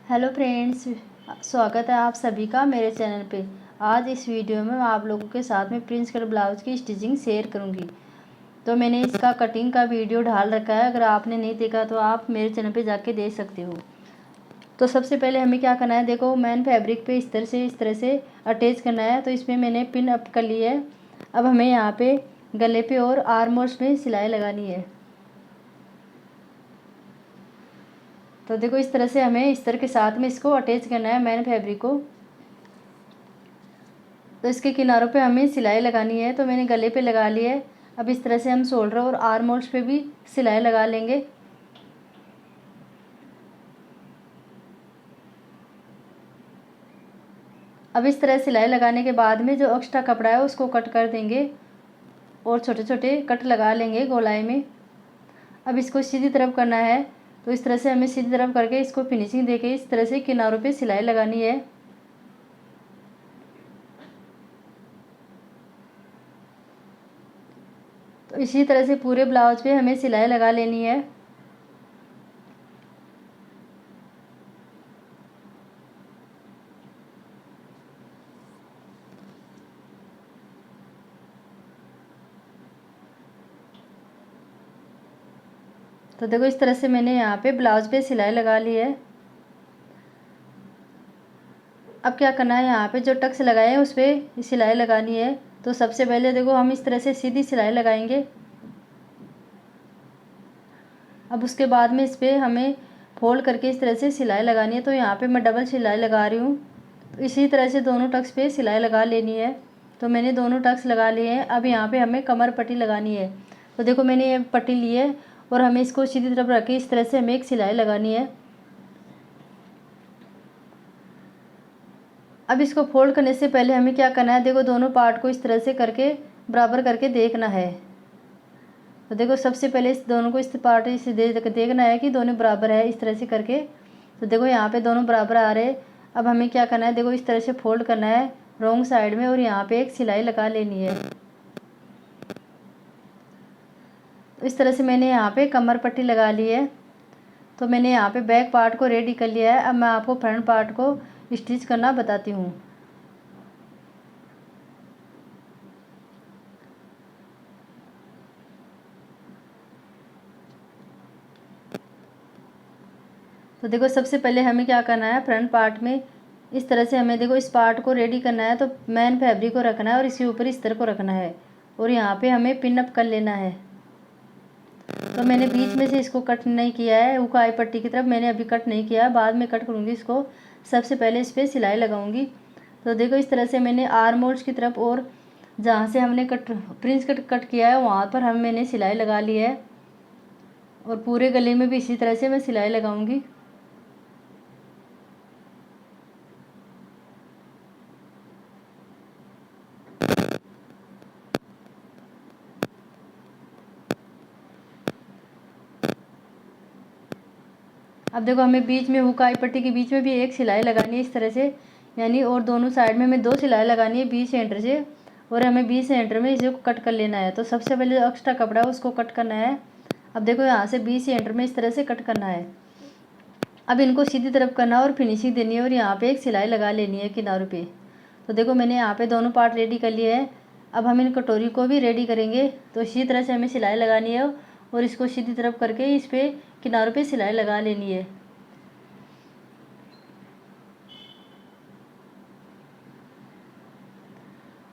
Hello friends, स्वागत है आप सभी का मेरे चैनल पे। आज इस वीडियो में मैं आप लोगों के साथ में प्रिंस कट ब्लाउज़ की स्टिचिंग शेयर करूंगी। तो मैंने इसका कटिंग का वीडियो डाल रखा है, अगर आपने नहीं देखा तो आप मेरे चैनल पे जाके देख सकते हो। तो सबसे पहले हमें क्या करना है, देखो मैन फैब्रिक पे इस तरह से अटैच करना है। तो इसमें मैंने पिन अप कर ली है। अब हमें यहाँ पे गले पे और आर्म होल्स में सिलाई लगानी है। तो देखो इस तरह से हमें इस्तर के साथ में इसको अटैच करना है मैन फैब्रिक को। तो इसके किनारों पे हमें सिलाई लगानी है। तो मैंने गले पे लगा ली है। अब इस तरह से हम शोल्डर और आर्म होल्स पे भी सिलाई लगा लेंगे। अब इस तरह सिलाई लगाने के बाद में जो एक्स्ट्रा कपड़ा है उसको कट कर देंगे और छोटे छोटे कट लगा लेंगे गोलाई में। अब इसको सीधी तरफ करना है। तो इस तरह से हमें सीधी तरफ करके इसको फिनिशिंग देके इस तरह से किनारों पे सिलाई लगानी है। तो इसी तरह से पूरे ब्लाउज पे हमें सिलाई लगा लेनी है। तो देखो इस तरह से मैंने यहाँ पे ब्लाउज पे सिलाई लगा ली है। अब क्या करना है, यहाँ पे जो टक्स लगाए हैं उस पर सिलाई लगानी है। तो सबसे पहले देखो हम इस तरह से सीधी सिलाई लगाएंगे। अब उसके बाद में इस पर हमें फोल्ड करके इस तरह से सिलाई लगानी है। तो यहाँ पे मैं डबल सिलाई लगा रही हूँ। तो इसी तरह से दोनों टक्स पे सिलाई लगा लेनी है। तो मैंने दोनों टक्स लगा लिए हैं। अब यहाँ पे हमें कमर पट्टी लगानी है। तो देखो मैंने ये पट्टी ली है और हमें इसको सीधी तरफ रख के इस तरह से हमें एक सिलाई लगानी है। अब इसको फोल्ड करने से पहले हमें क्या करना है, देखो दोनों पार्ट को इस तरह से करके बराबर करके देखना है। तो देखो सबसे पहले इस दोनों को इस पार्ट से देखना है कि दोनों बराबर है, इस तरह से करके। तो देखो यहाँ पे दोनों बराबर आ रहे। अब हमें क्या करना है, देखो इस तरह से फोल्ड करना है रॉन्ग साइड में और यहाँ पे एक सिलाई लगा लेनी है। तो इस तरह से मैंने यहाँ पे कमर पट्टी लगा ली है। तो मैंने यहाँ पे बैक पार्ट को रेडी कर लिया है। अब मैं आपको फ्रंट पार्ट को स्टिच करना बताती हूँ। तो देखो सबसे पहले हमें क्या करना है, फ्रंट पार्ट में इस तरह से हमें देखो इस पार्ट को रेडी करना है। तो मैन फैब्रिक को रखना है और इसके ऊपर इस तरह को रखना है और यहाँ पे हमें पिन अप कर लेना है। तो मैंने बीच में से इसको कट नहीं किया है, उकाई पट्टी की तरफ मैंने अभी कट नहीं किया है, बाद में कट करूँगी इसको। सबसे पहले इस पर सिलाई लगाऊंगी। तो देखो इस तरह से मैंने आर्म होल्स की तरफ और जहाँ से हमने प्रिंस कट किया है वहाँ पर मैंने सिलाई लगा ली है और पूरे गले में भी इसी तरह से मैं सिलाई लगाऊंगी। अब देखो हमें बीच में हुकाई पट्टी के बीच में भी एक सिलाई लगानी है इस तरह से, यानी और दोनों साइड में हमें दो सिलाई लगानी है बीच सेंटर से। और हमें बीच सेंटर में इसे कट कर लेना है। तो सबसे पहले जो एक्स्ट्रा कपड़ा है उसको कट करना है। अब देखो यहाँ से बीच सेंटर में इस तरह से कट करना है। अब इनको सीधी तरफ करना और फिनिशिंग देनी है और यहाँ पे एक सिलाई लगा लेनी है किनारों पे। तो देखो मैंने यहाँ पे दोनों पार्ट रेडी कर लिए हैं। अब हम इन कटोरी को भी रेडी करेंगे। तो इसी तरह से हमें सिलाई लगानी है और इसको सीधी तरफ करके इस पे किनारों पे सिलाई लगा लेनी है।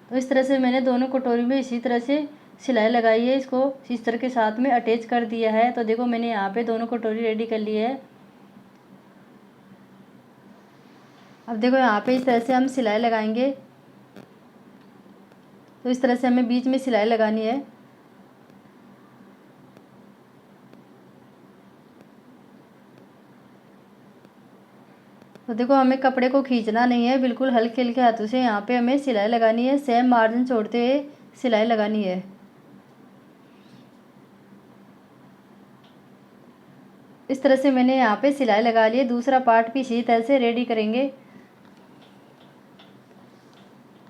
तो इस तरह से मैंने दोनों कटोरी में इसी तरह से सिलाई लगाई है, इसको इस तरह के साथ में अटैच कर दिया है। तो देखो मैंने यहाँ पे दोनों कटोरी रेडी कर ली है। अब देखो यहाँ पे इस तरह से हम सिलाई लगाएंगे। तो इस तरह से हमें बीच में सिलाई लगानी है। तो देखो हमें कपड़े को खींचना नहीं है, बिल्कुल हल्के हल्के हाथों से यहाँ पे हमें सिलाई लगानी है, सेम मार्जिन छोड़ते हुए सिलाई लगानी है। इस तरह से मैंने यहाँ पे सिलाई लगा ली है। दूसरा पार्ट भी इसी तरह से रेडी करेंगे।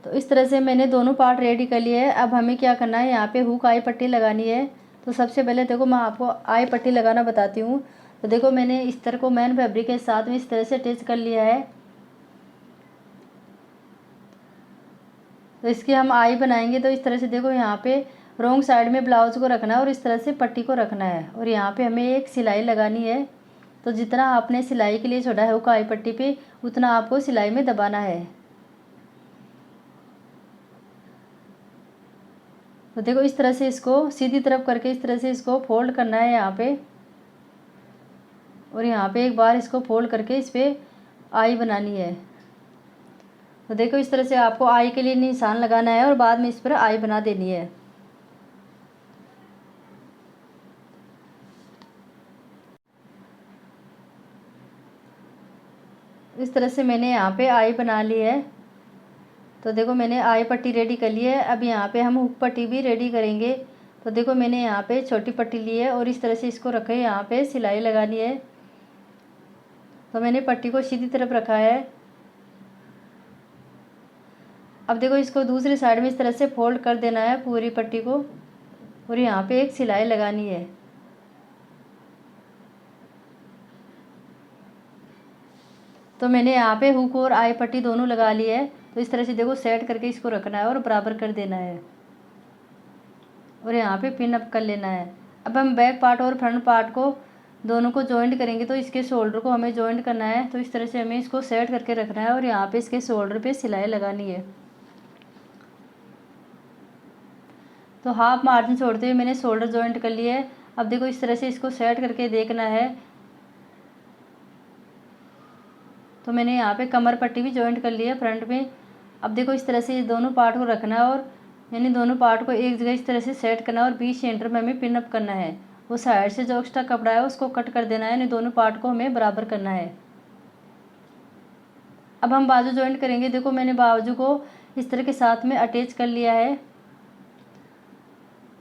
तो इस तरह से मैंने दोनों पार्ट रेडी कर लिए हैं। अब हमें क्या करना है, यहाँ पे हुक आई पट्टी लगानी है। तो सबसे पहले देखो मैं आपको आई पट्टी लगाना बताती हूँ। तो देखो मैंने अस्तर को मेन फैब्रिक के साथ में इस तरह से अटैच कर लिया है। तो इसकी हम आई बनाएंगे तो इस तरह से देखो यहाँ पे रॉन्ग साइड में ब्लाउज को रखना है और इस तरह से पट्टी को रखना है और यहाँ पे हमें एक सिलाई लगानी है। तो जितना आपने सिलाई के लिए छोड़ा है हुक आई पट्टी पे उतना आपको सिलाई में दबाना है। तो देखो इस तरह से इसको सीधी तरफ करके इस तरह से इसको फोल्ड करना है यहाँ पे, और यहाँ पे एक बार इसको फोल्ड करके इस पर आई बनानी है। तो देखो इस तरह से आपको आई के लिए निशान लगाना है और बाद में इस पर आई बना देनी है। इस तरह से मैंने यहाँ पे आई बना ली है। तो देखो मैंने आई पट्टी रेडी कर ली है। अब यहाँ पे हम हुक पट्टी भी रेडी करेंगे। तो देखो मैंने यहाँ पे छोटी पट्टी ली है और इस तरह से इसको रखे, यहाँ पे सिलाई लगानी है। तो मैंने पट्टी को सीधी तरफ रखा है। अब देखो इसको दूसरी साइड में इस तरह से फोल्ड कर देना है पूरी पट्टी को और यहाँ पे एक सिलाई लगानी है। तो मैंने यहाँ पे हुक और आई पट्टी दोनों लगा ली है। तो इस तरह से देखो सेट करके इसको रखना है और बराबर कर देना है और यहाँ पे पिन अप कर लेना है। अब हम बैक पार्ट और फ्रंट पार्ट को दोनों को जॉइंट करेंगे। तो इसके शोल्डर को हमें जॉइंट करना है। तो इस तरह से हमें इसको सेट करके रखना है और यहाँ पे इसके शोल्डर पे सिलाई लगानी है। तो हाफ मार्जिन छोड़ते हुए मैंने शोल्डर जॉइंट कर लिया है। अब देखो इस तरह से इसको सेट करके देखना है। तो मैंने यहाँ पे कमर पट्टी भी जॉइंट कर ली है फ्रंट में। अब देखो इस तरह से ये दोनों पार्ट को रखना है और यानी दोनों पार्ट को एक जगह इस तरह से सेट करना है और बीच सेंटर में हमें पिन अप करना है। वो साइड से जो एक्स्ट्रा कपड़ा है उसको कट कर देना है, यानी दोनों पार्ट को हमें बराबर करना है। अब हम बाजू जॉइंट करेंगे। देखो मैंने बाजू को इस तरह के साथ में अटैच कर लिया है।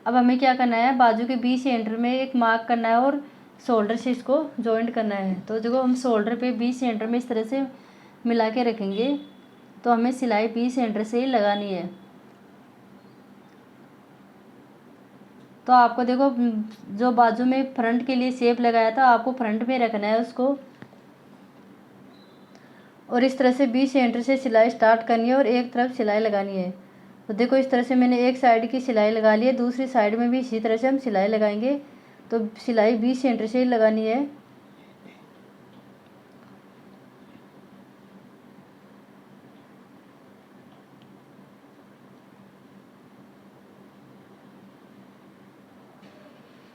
अब हमें क्या करना है, बाजू के बीच सेंटर में एक मार्क करना है और शोल्डर से इसको जॉइंट करना है। तो देखो हम शोल्डर पे बीच सेंटर में इस तरह से मिला के रखेंगे। तो हमें सिलाई बीच सेंटर से ही लगानी है। तो आपको देखो जो बाजू में फ्रंट के लिए शेप लगाया था आपको फ्रंट में रखना है उसको, और इस तरह से बीच सेंटर से सिलाई स्टार्ट करनी है और एक तरफ सिलाई लगानी है। तो देखो इस तरह से मैंने एक साइड की सिलाई लगा ली है, दूसरी साइड में भी इसी तरह से हम सिलाई लगाएंगे। तो सिलाई बीच सेंटर से ही लगानी है।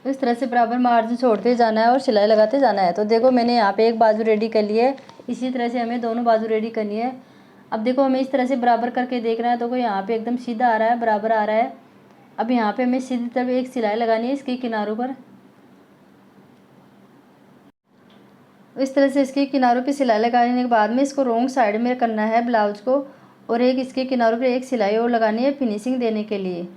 इस तरह से बराबर मार्जिन छोड़ते जाना है और सिलाई लगाते जाना है। तो देखो मैंने यहाँ पे एक बाजू रेडी कर ली है, इसी तरह से हमें दोनों बाजू रेडी करनी है। अब देखो हमें इस तरह से बराबर करके देखना है। तो यहाँ पे एकदम सीधा आ रहा है, बराबर आ रहा है। अब यहाँ पे हमें सीधी तरफ एक सिलाई लगानी है इसके किनारों पर। इस तरह से इसके किनारों पे सिलाई लगाने के बाद में इसको रॉन्ग साइड में करना है ब्लाउज को, और एक इसके किनारों पे एक सिलाई और लगानी है फिनिशिंग देने के लिए।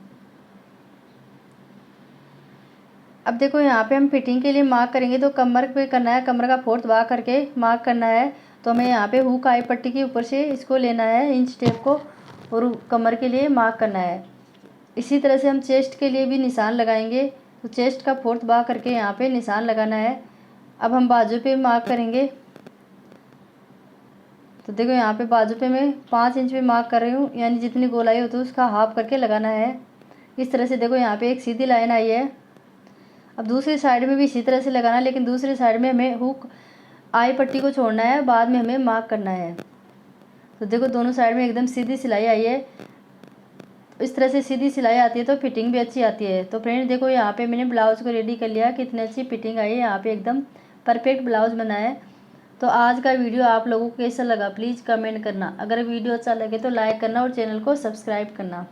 अब देखो यहाँ पे हम फिटिंग के लिए मार्क करेंगे। तो कमर पे करना है, कमर का फोर्थ भाग करके मार्क करना है। तो हमें यहाँ पे हुक आई पट्टी के ऊपर से इसको लेना है इंच टेप को और कमर के लिए मार्क करना है। इसी तरह से हम चेस्ट के लिए भी निशान लगाएंगे। तो चेस्ट का फोर्थ भाग करके यहाँ पे निशान लगाना है। अब हम बाजू पे मार्क करेंगे। तो देखो यहाँ पे बाजू पे मैं 5 इंच पे मार्क कर रही हूँ, यानी जितनी गोलाई होती है उसका हाफ करके लगाना है। इस तरह से देखो यहाँ पे एक सीधी लाइन आई है। अब दूसरी साइड में भी इसी तरह से लगाना है, लेकिन दूसरी साइड में हमें हुक आई पट्टी को छोड़ना है, बाद में हमें मार्क करना है। तो देखो दोनों साइड में एकदम सीधी सिलाई आई है। इस तरह से सीधी सिलाई आती है तो फिटिंग भी अच्छी आती है। तो फ्रेंड देखो यहाँ पे मैंने ब्लाउज को रेडी कर लिया, कितनी अच्छी फिटिंग आई है, यहाँ पे एकदम परफेक्ट ब्लाउज बना है। तो आज का वीडियो आप लोगों को कैसा लगा प्लीज़ कमेंट करना। अगर वीडियो अच्छा लगे तो लाइक करना और चैनल को सब्सक्राइब करना।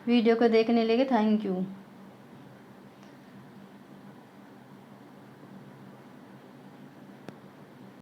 वीडियो को देखने के लिए थैंक यू।